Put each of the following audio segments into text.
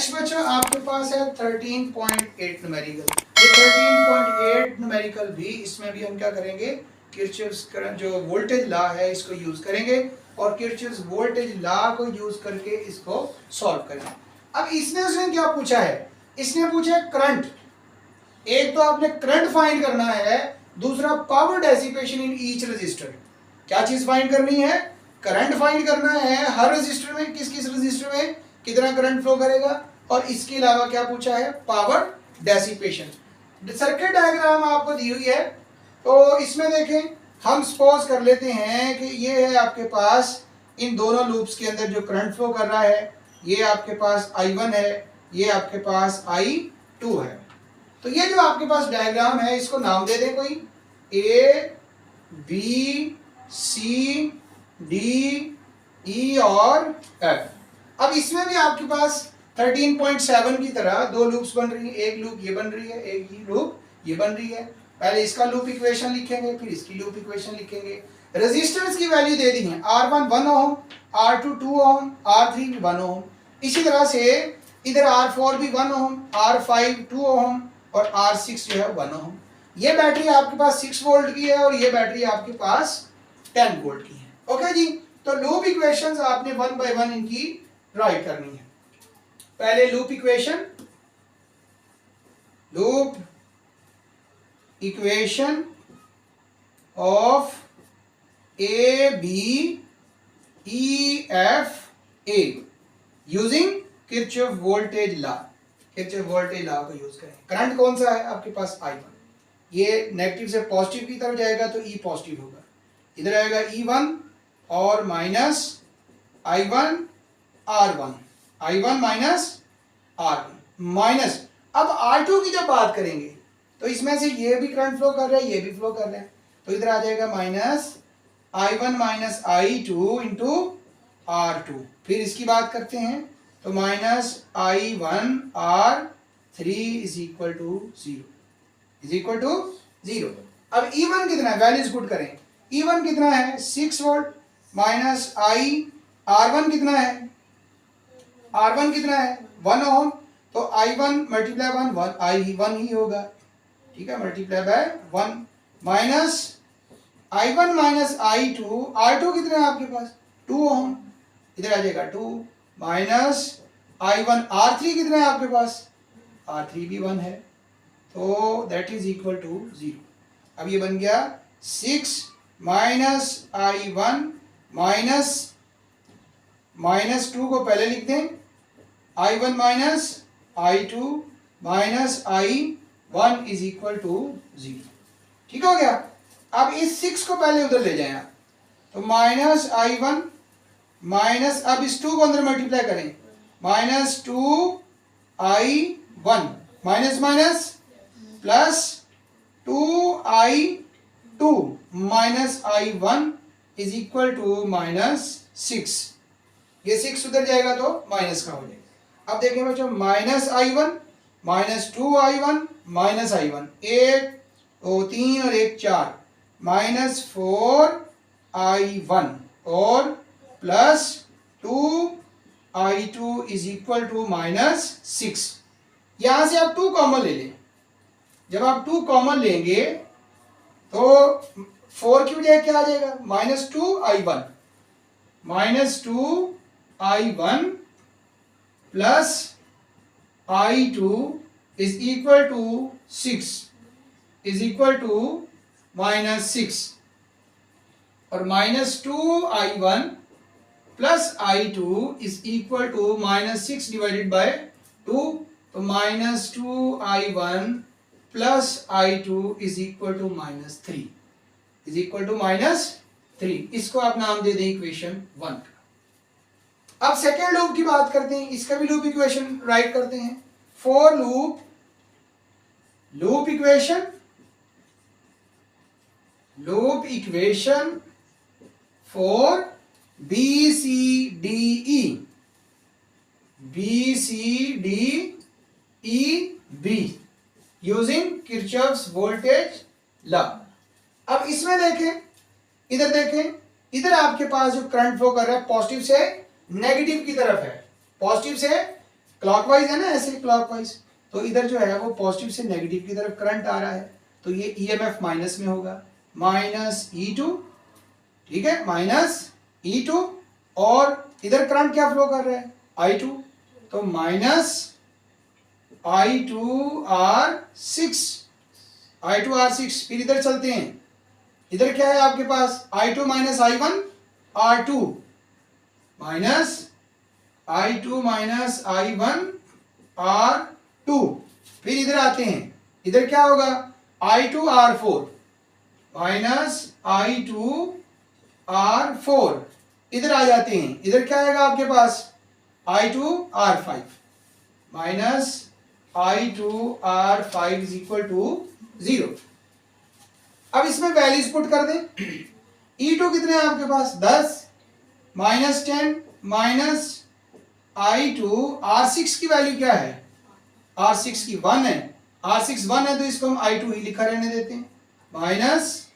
Next बच्चों आपके पास है 13.8 न्यूमेरिकल। ये 13.8 न्यूमेरिकल भी, इसमें भी हम क्या करेंगे, किरचॉफ्स करंट जो वोल्टेज लॉ है इसको यूज करेंगे और किरचॉफ्स वोल्टेज लॉ को यूज करके इसको सॉल्व करेंगे। अब इसने उसने क्या पूछा है, इसने पूछा है करंट। एक तो आपने करंट फाइंड करना है, दूसरा power dissipation in each resistor. क्या चीज फाइंड करनी है, करंट फाइंड करना है हर रजिस्टर में, किस किस रजिस्टर में कितना करंट फ्लो करेगा, और इसके अलावा क्या पूछा है, पावर डेसिपेशन। सर्किट डायग्राम आपको दी हुई है, तो इसमें देखें हम सपोज कर लेते हैं कि ये है आपके पास इन दोनों लूप्स के अंदर जो करंट फ्लो कर रहा है, ये आपके पास I1 है, ये आपके पास I2 है। तो ये जो आपके पास डायग्राम है इसको नाम दे दें कोई, A B C D E और F। अब इसमें भी आपके पास 13.7 की तरह दो लूप्स बन रही है, एक लूप ये बन रही है, एक ही लूप ये बन रही है। पहले इसका लूप इक्वेशन लिखेंगे, फिर इसकी लूप इक्वेशन लिखेंगे। रेजिस्टेंस की वैल्यू दे दी है, R1 1 ओम, R2 2 ओम, R3 1 ओम। इसी तरह से इधर R4 भी 1 ओम, R5 2 ओम और R6 जो है 1 ओम। ये बैटरी आपके पास 6 वोल्ट की है और ये बैटरी आपके पास 10 वोल्ट की है। ओके जी, तो लूप इक्वेशंस आपने 1 बाय 1 इनकी राइट करनी है। पहले loop equation of A B E F A using Kirchhoff voltage law. Kirchhoff voltage law को यूज करें। करंट कौन सा है आपके पास, I1। ये नेगेटिव से पॉजिटिव की तरफ जाएगा तो E पॉजिटिव होगा, इधर आएगा E1 और minus I1 R1, I1 minus R1 minus. अब R2 की जब बात करेंगे तो इसमें से ये भी करंट फ्लो कर रहा है, ये भी फ्लो कर रहा है, तो इधर आ जाएगा minus I1 minus I2 into R2। फिर इसकी बात करते हैं तो minus I1 R3 is equal to 0। अब E1 कितना है, वैल्यूज पुट करें। E1 कितना है 6 वोल्ट, माइनस R1 कितना है, R1 कितना है 1 ओम, तो I1 मल्टीप्लाई 1 I1 ही होगा, ठीक है, multiply by 1 minus I1 minus I2, R2 कितना है आपके पास 2 ओम, इधर आ जाएगा 2 माइनस I1 R3 कितना है आपके पास, R3 भी 1 है, तो दैट इज इक्वल टू 0। अब ये बन गया 6 माइनस I1 माइनस 2 को पहले लिख दें, I1 minus I2 minus I1 is equal to 0। ठीक हो गया। अब इस 6 को पहले उधर ले जाएं आप, तो माइनस I1 माइनस, अब इस 2 को अंदर मल्टीप्लाई करें, minus 2I1 minus minus plus 2I2 minus I1 is equal to minus 6। ये 6 उधर जाएगा तो माइनस का हो जाएगा। अब देखें बच्चों, minus I1 minus 2I1 minus I1, 1 2 3 और 1 4, माइनस 4I1 और plus 2I2 is equal to minus 6। यहां से आप 2 कॉमन ले लें। जब आप 2 कॉमन लेंगे तो 4 की बजाय क्या आ जाएगा, minus 2I1 plus I2 is equal to 6 is equal to minus 6, और minus 2I1 plus I2 is equal to minus 6 divided by 2, तो minus 2I1 plus I2 is equal to minus 3 is equal to minus 3। इसको आप नाम दे दें equation 1 का। अब second loop की बात करते हैं, इसका भी लूप इक्वेशन राइट करते हैं। For loop equation for BCDE using Kirchhoff's voltage law. अब इसमें देखें, इधर देखें, इधर आपके पास जो करंट फ्लो कर रहा है पॉजिटिव से नेगेटिव की तरफ है, पॉजिटिव से क्लॉकवाइज है ना, ऐसे क्लॉकवाइज, तो इधर जो है वो पॉजिटिव से नेगेटिव की तरफ करंट आ रहा है, तो ये ईएमएफ माइनस में होगा, माइनस E2, ठीक है, माइनस E2, और इधर करंट क्या फ्लो कर रहा है, I2, तो माइनस I2R6, I2R6। फिर इधर चलते हैं, इधर क्या है आपके पास, I2 minus I1 R2, minus I2 minus I1 R2। फिर इधर आते हैं, इधर क्या होगा, I2 R4 minus I2 R4। इधर आ जाते हैं, इधर क्या आएगा आपके पास, I2 R5 minus I2 R5 is equal to 0। अब इसमें वैल्यूज पुट कर दें, E2 कितने हैं आपके पास, 10 माइनस 10 माइनस I2 R6 की वैल्यू क्या है, R6 की 1 है, R6 1 है तो इसको हम I2 ही लिखा रहने देते हैं, minus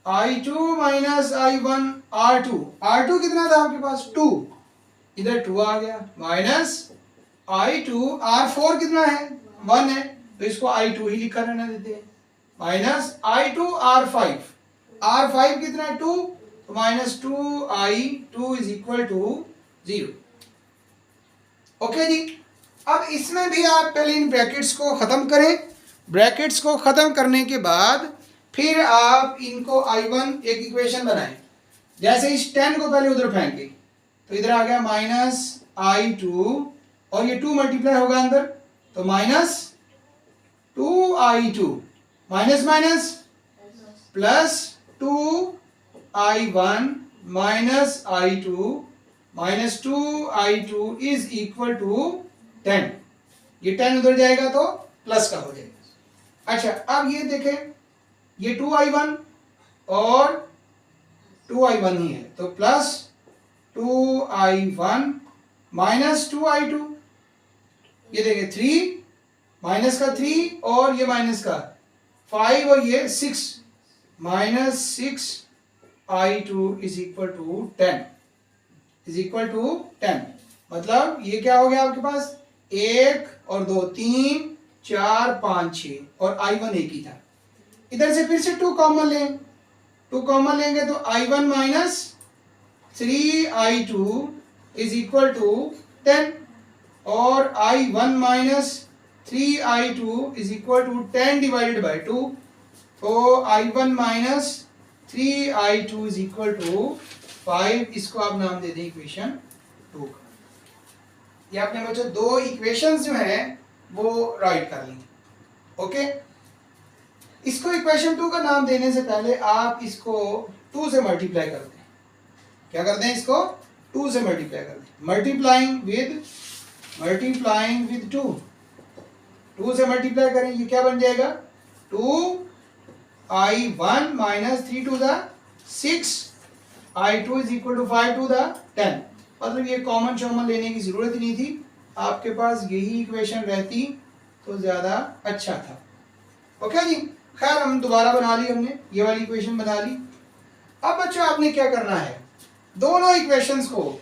I2 minus I1 R2, R2 कितना था आपके पास 2, इधर 2 आ गया, माइनस I2 R4 कितना है 1 है तो इसको I2 ही लिखा रहने देते हैं, माइनस I2 R5, R5 कितना है 2, तो minus 2I2 is equal to 0। Okay जी, अब इसमें भी आप पहले इन ब्रैकेट्स को खत्म करें, ब्रैकेट्स को खत्म करने के बाद फिर आप इनको I1 एक इक्वेशन बनाएं, जैसे इस 10 को पहले उधर फेंके तो इधर आ गया माइनस I2 और ये 2 मल्टीप्लाई होगा अंदर, तो minus 2I2 minus minus plus 2I1 minus I2 minus 2I2 is equal to 10। ये 10 उधर जाएगा तो प्लस का हो जाएगा। अच्छा, अब ये देखें, ये 2I1 और 2I1 ही है, तो प्लस 2I1 माइनस 2I2, ये देखें 3 माइनस का 3 और ये माइनस का 5 और ये 6, minus 6I2 is equal to 10, is equal to 10। मतलब ये क्या हो गया आपके पास, 1 और 2 3 4 5 6 और I1 एक ही था। इधर से फिर से 2 कॉमन लें, 2 कॉमन लेंगे तो I1 minus 3I2 is equal to 10 और I1 minus 3I2 is equal to 10 divided by 2, तो I1 minus 3I2 is equal to 5। इसको आप नाम दे दें इक्वेशन 2 का। ये आपने बच्चों 2 इक्वेशंस जो हैं वो राइट कर लेंगे। ओके, इसको इक्वेशन 2 का नाम देने से पहले आप इसको 2 से मल्टीप्लाई कर दें। क्या कर दें, इसको 2 से मल्टीप्लाई कर दें, मल्टीप्लाइंग विद 2 से मल्टीप्लाई करें, ये क्या बन जाएगा, 2I1 minus 3 to the 6 I2 is equal to 5 to the 10। मतलब ये कॉमन शॉमन लेने की जरूरत ही नहीं थी, आपके पास यही इक्वेशन रहती तो ज्यादा अच्छा था। ओके जी, खैर हम दोबारा बना ली, हमने ये वाली इक्वेशन बना ली। अब बच्चों आपने क्या करना है, दोनों इक्वेशंस को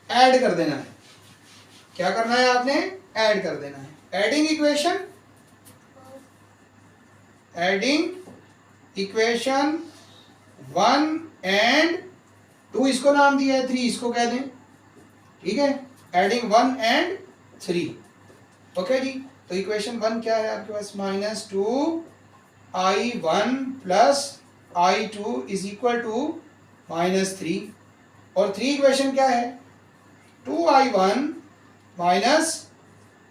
ऐड कर देना है। क्या करना है आपने, ऐड कर देना है, एडिंग इक्वेशन 1 एंड 2, इसको नाम दिया है 3, इसको कह दें, ठीक है, एडिंग 1 एंड 3। ओके जी, तो इक्वेशन 1 क्या है आपके पास, minus 2I1 plus I2 is equal to minus 3, और 3 इक्वेशन क्या है, 2I1 minus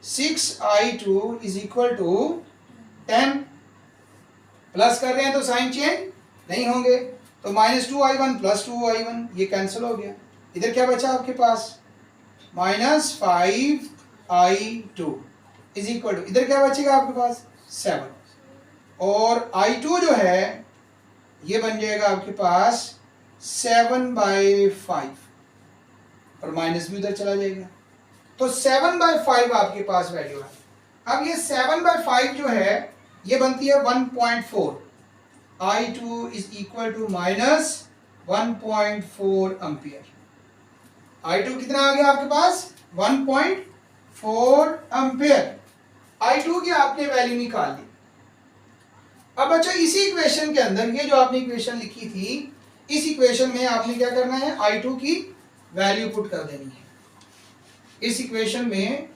6I2 is equal to 10। Plus कर रहे हैं तो साइन चेंज नहीं होंगे, तो माइनस 2I1 प्लस 2I1 ये कैंसिल हो गया। इधर क्या बचा आपके पास, minus 5I2 is equal to, इधर क्या बचेगा आपके पास 7, और I2 जो है ये बन जाएगा आपके पास 7/5, और माइनस भी उधर चला जाएगा, तो 7/5 आपके पास वैल्यू है। अब ये 7/5 जो है ये बनती है 1.4, I2 is equal to minus 1.4 ampere. I2 कितना आ गया आपके पास 1.4 एम्पेयर। I2 की आपने वैल्यू निकाल ली। अब अच्छा इसी इक्वेशन के अंदर ये जो आपने इक्वेशन लिखी थी, इस इक्वेशन में आपने क्या करना है, I2 की वैल्यू पुट कर देनी है। इस इक्वेशन में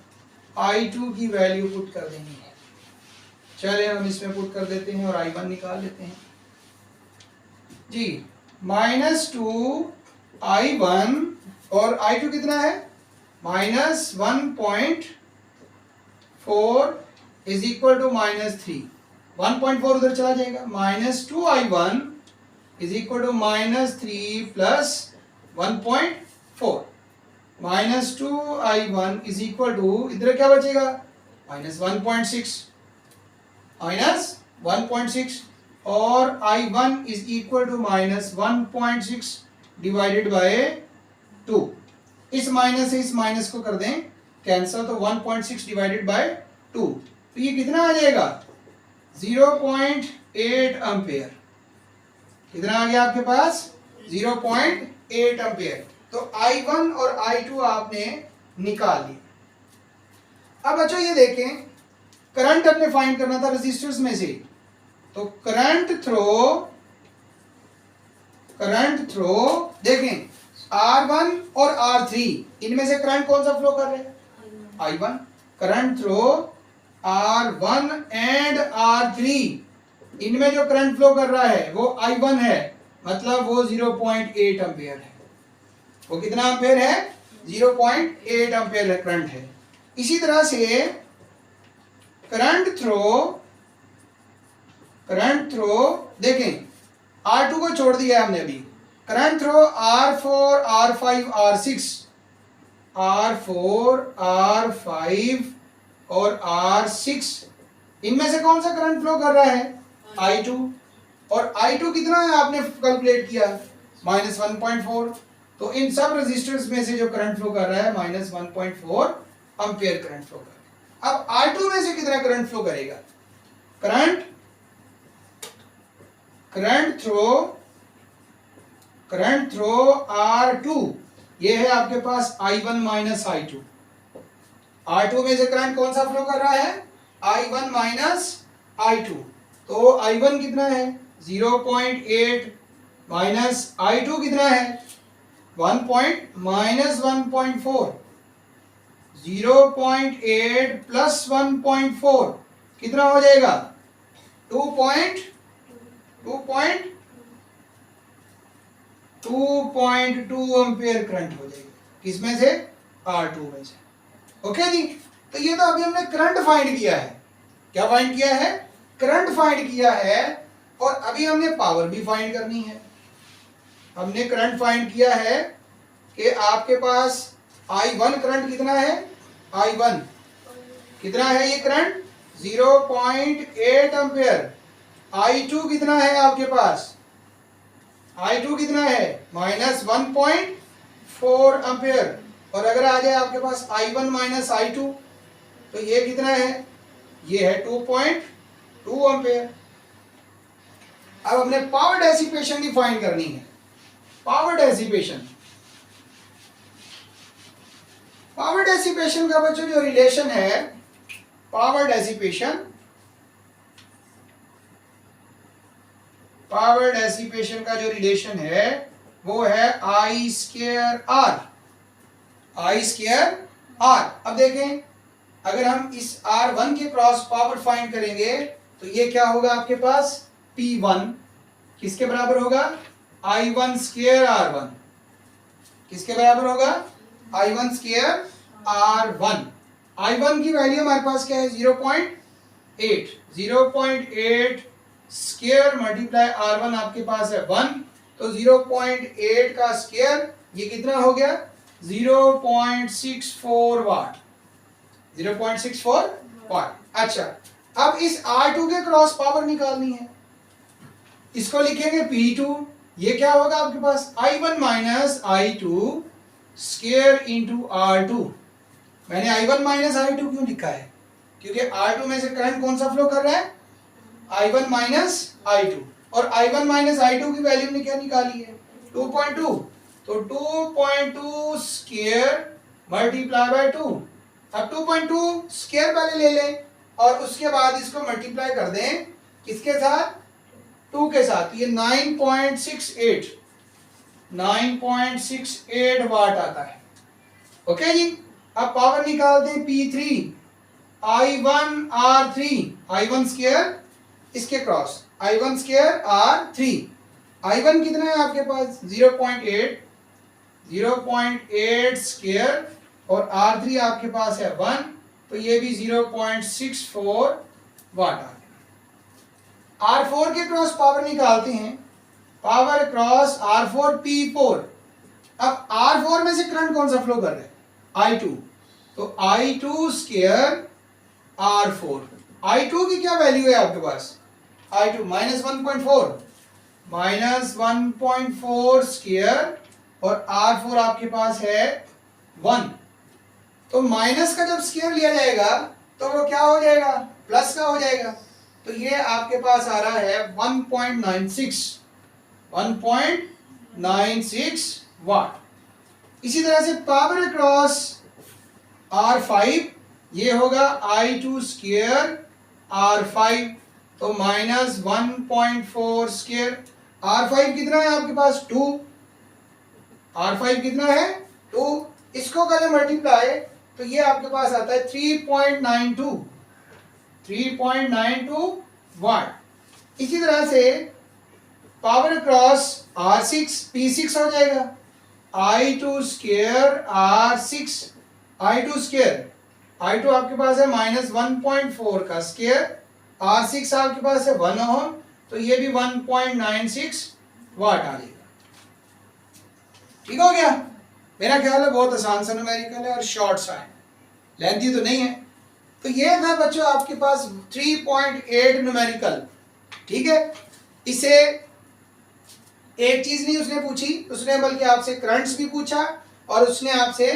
I2 की वैल्यू पुट कर देनी है। चले हम इसमें पुट कर देते हैं और I1 निकाल लेते हैं जी। -2I1 और I2 कितना है, -1.4 इज इक्वल टू -3। 1.4 उधर चला जाएगा। -2I1 is equal to -3 plus 1.4। -2I1 is equal to, इधर क्या बचेगा, -1.6 और I1 is equal to -1.6 divided by 2। इस माइनस से इस माइनस को कर दें कैंसल, तो 1.6 डिवाइडेड बाय 2, तो ये कितना आ जाएगा, 0.8 एम्पेयर। कितना आ गया आपके पास, 0.8 एम्पेयर। तो I1 और I2 आपने निकाल लिया। अब अच्छा ये देखें, करंट अपने फाइंड करना था रेजिस्टर्स में से, तो करंट थ्रो देखें R1 और R3, इनमें से करंट कौन सा फ्लो कर रहे हैं, I1। Current throw R1 and R3, इनमें जो करंट फ्लो कर रहा है वो I1 है, मतलब वो 0.8 एम्पेयर है। वो कितना एम्पेयर है, 0.8 एम्पेयर करंट है। इसी तरह से करंट थ्रो देखें, R2 को छोड़ दिया हमने अभी। Current throw R4, R5, R4, R5 और R6, इनमें से कौन सा करंट फ्लो कर रहा है, I2। और I2 कितना है आपने कैलकुलेट किया, -1.4। तो इन सब रेजिस्टर्स में से जो करंट फ्लो कर रहा है -1.4 एम्पेयर करंट फ्लो कर रहा है। अब R2 में से कितना करंट फ्लो करेगा, करंट थ्रो R2, ये है आपके पास I1 माइनस I2। R2 में से करंट कौन सा फ्लो कर रहा है, I1 माइनस I2। तो I1 कितना है, 0.8 माइनस I2 कितना है, -1.4। 0.8 प्लस 1.4 कितना हो जाएगा, 2.2 एम्पेयर करंट हो जाएगा। किसमें से, R2 में से। ओके जी, तो ये तो अभी हमने करंट फाइंड किया है। क्या फाइंड किया है, करंट फाइंड किया है। और अभी हमने पावर भी फाइंड करनी है। हमने करंट फाइंड किया है कि आपके पास I1 करंट कितना है, I1 कितना है ये करंट, 0.8 एम्पेयर। I2 कितना है आपके पास, I2 कितना है, -1.4 एम्पेयर। और अगर आ जाए आपके पास I1 माइनस I2, तो ये कितना है, ये है 2.2 एम्पेयर। अब हमने पावर डेसिपेशन की फाइंड करनी है। पावर डेसिपेशन का बच्चों जो रिलेशन है, पावर डेसिपेशन का जो रिलेशन है वो है I स्क्वायर R। अब देखें, अगर हम इस R1 के क्रॉस पावर फाइंड करेंगे तो ये क्या होगा आपके पास, P1 किसके बराबर होगा, I1 स्क्वायर R1। किसके बराबर होगा, I1 स्क्वायर R1। I1 की वैल्यू हमारे पास क्या है, 0.8। 0.8 स्क्वायर मल्टीप्लाई R1 आपके पास है 1, तो 0.8 का स्क्वायर ये कितना हो गया, 0.64 वाट। 0.64 वाट। अच्छा, अब इस R2 के क्रॉस पावर निकालनी है, इसको लिखेंगे P2। ये क्या होगा आपके पास, I1 minus I2 square into R2। मैंने I1 माइनस I2 क्यों लिखा है, क्योंकि R2 में से करंट कौन सा फ्लो कर रहा है, I1 माइनस I2। और I1 माइनस I2 की वैल्यू ने क्या निकाली है, 2.2। तो 2.2 स्क्वायर मल्टीप्लाई बाय 2, अब 2.2 स्क्वायर पहले ले लें और उसके बाद इसको मल्टीप्लाई कर दें किसके साथ, 2 के साथ, ये 9.68 वाट आता है। ओके जी, अब पावर निकालते हैं P3 I1 स्क्वायर इसके cross I1 square R3। I1 कितना है आपके पास 0.8 स्क्वायर और R3 आपके पास है 1, तो ये भी 0.64 वाट आ गया। R4 के क्रॉस पावर निकालते हैं, पावर क्रॉस R4 P4। अब R4 में से करंट कौन सा फ्लो कर रहा है, I2, तो I2 स्क्वायर R4। I2 की क्या वैल्यू है आपके पास, I2 -1.4 स्क्वायर और R4 आपके पास है 1। तो माइनस का जब स्क्वायर लिया जाएगा तो वो क्या हो जाएगा, प्लस का हो जाएगा। तो ये आपके पास आ रहा है 1.96 वाट। इसी तरह से पावर अक्रॉस R5 ये होगा I2 स्क्वायर R5, तो -1.4 स्क्वायर। R5 कितना है आपके पास 2, R5 कितना है 2, इसको करें मल्टीप्लाई तो ये आपके पास आता है 3.92 वाट। इसी तरह से पावर क्रॉस R6 P6 हो जाएगा I2 square R6, I2 square, I2 आपके पास है -1.4 का स्क्वायर, R6 आपके पास है 1 ओम, तो ये भी 1.96 वाट आ जाएगा। ठीक हो गया, मेरा ख्याल है बहुत आसान सा न्यूमेरिकल है और शॉर्ट सा है, लेंथी तो नहीं है। तो ये था बच्चों आपके पास 3.8 न्यूमेरिकल। ठीक है, इसे एक चीज नहीं उसने पूछी, उसने बल्कि आपसे करंट्स भी पूछा और उसने आपसे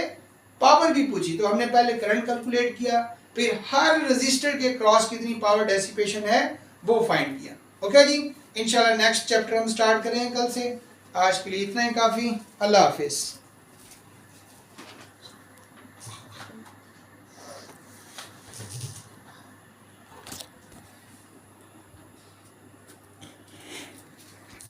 पावर भी पूछी। तो हमने पहले करंट कैलकुलेट किया, फिर हर रजिस्टर के क्रॉस कितनी पावर डेसिपेशन है वो फाइंड किया। ओके जी, इंशाल्लाह नेक्स्ट चैप्टर हम स्टार्ट करेंगे कल से। आज के लिए इतना ही काफ़ी। अल्लाह हाफिज़।